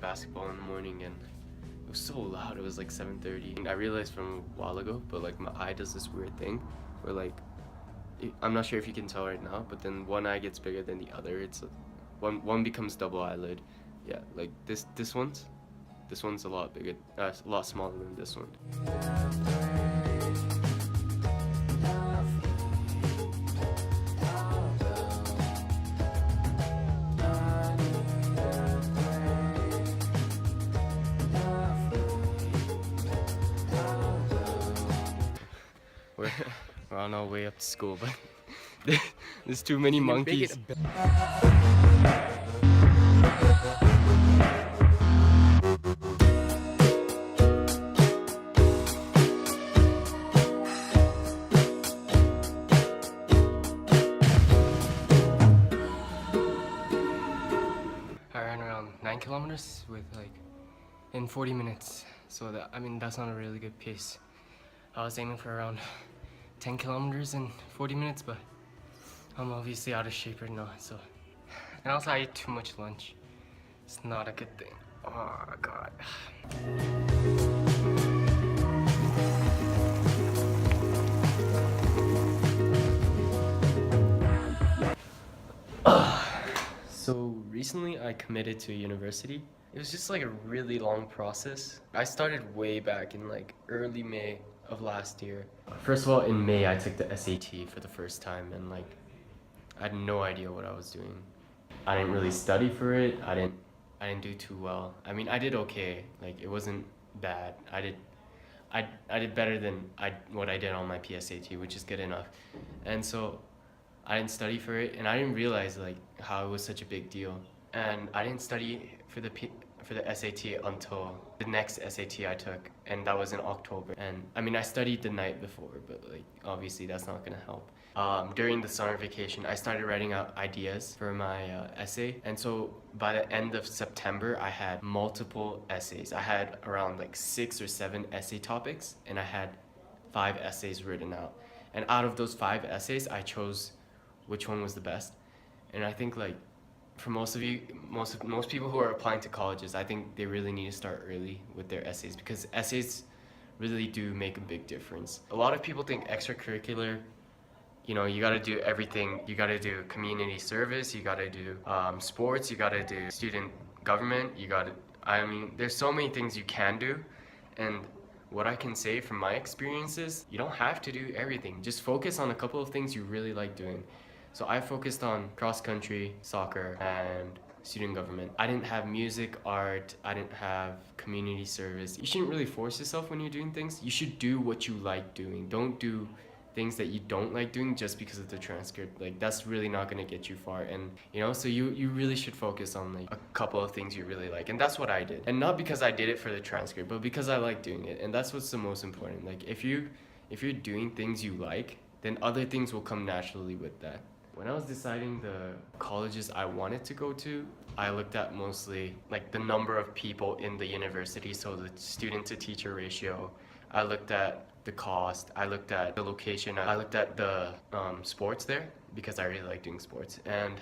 basketball in the morning and it was so loud. It was like 7:30. And I realized from a while ago, but like my eye does this weird thing where like I'm not sure if you can tell right now, but then one eye gets bigger than the other. It's one becomes double eyelid. Yeah, like this one's a lot bigger, a lot smaller than this one. We're, we're on our way up to school, but there's too many monkeys. I ran around 9 kilometers with like in 40 minutes, so that's not a really good pace. I was aiming for around 10 kilometers in 40 minutes, but I'm obviously out of shape right now, so. And also I ate too much lunch. It's not a good thing. Oh God. So recently I committed to a university. It was just like a really long process. I started way back in like early May of last year. First of all, in May I took the SAT for the first time and like I had no idea what I was doing. I didn't really study for it. I didn't do too well. I mean, I did okay. Like it wasn't bad. I did better than what I did on my PSAT, which is good enough. And so I didn't study for it, and I didn't realize like how it was such a big deal. And I didn't study for the SAT until the next SAT I took, and that was in October. And I mean, I studied the night before, but like obviously that's not gonna help. During the summer vacation, I started writing out ideas for my essay, and so by the end of September, I had multiple essays. I had around like 6 or 7 essay topics, and I had 5 essays written out. And out of those 5 essays, I chose which one was the best. And I think like for most people who are applying to colleges, I think they really need to start early with their essays because essays really do make a big difference. A lot of people think extracurricular, you gotta do everything. You gotta do community service, you gotta do sports, you gotta do student government, I mean, there's so many things you can do, and what I can say from my experiences, you don't have to do everything. Just focus on a couple of things you really like doing. So I focused on cross-country, soccer, and student government. I didn't have music, art, I didn't have community service. You shouldn't really force yourself when you're doing things. You should do what you like doing. Don't do things that you don't like doing just because of the transcript. Like that's really not gonna get you far. And so you really should focus on like a couple of things you really like. And that's what I did. And not because I did it for the transcript, but because I like doing it. And that's what's the most important. Like if you're doing things you like, then other things will come naturally with that. When I was deciding the colleges I wanted to go to, I looked at mostly like the number of people in the university, so the student to teacher ratio. I looked at the cost, I looked at the location, I looked at the sports there because I really like doing sports. And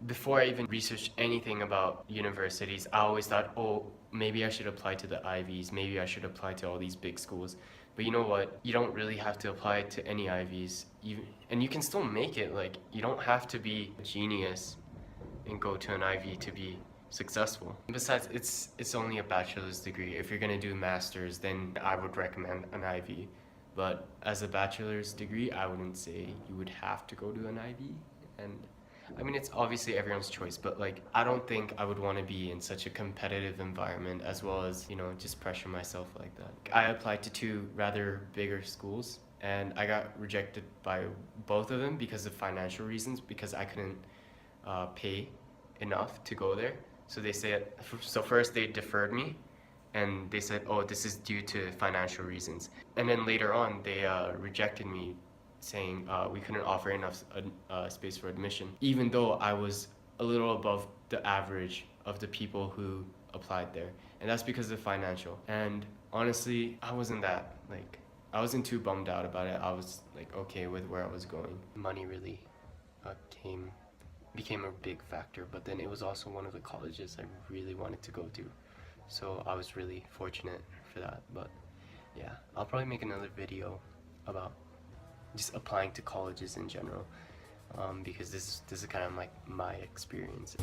before I even researched anything about universities, I always thought, oh, maybe I should apply to the Ivies, maybe I should apply to all these big schools. But you know what? You don't really have to apply to any Ivies. And you can still make it. Like, you don't have to be a genius and go to an Ivy to be successful. Besides, it's only a bachelor's degree. If you're gonna do masters, then I would recommend an Ivy. But as a bachelor's degree, I wouldn't say you would have to go to an Ivy. And I mean, it's obviously everyone's choice, but like, I don't think I would want to be in such a competitive environment as well as, just pressure myself like that. I applied to 2 rather bigger schools and I got rejected by both of them because of financial reasons, because I couldn't pay enough to go there. So first they deferred me and they said, oh, this is due to financial reasons. And then later on, they rejected me saying we couldn't offer enough space for admission, even though I was a little above the average of the people who applied there. And that's because of financial. And honestly, I wasn't too bummed out about it. I was like okay with where I was going. Money really became a big factor, but then it was also one of the colleges I really wanted to go to. so I was really fortunate for that. But yeah, I'll probably make another video about just applying to colleges in general, because this is kind of like my experience.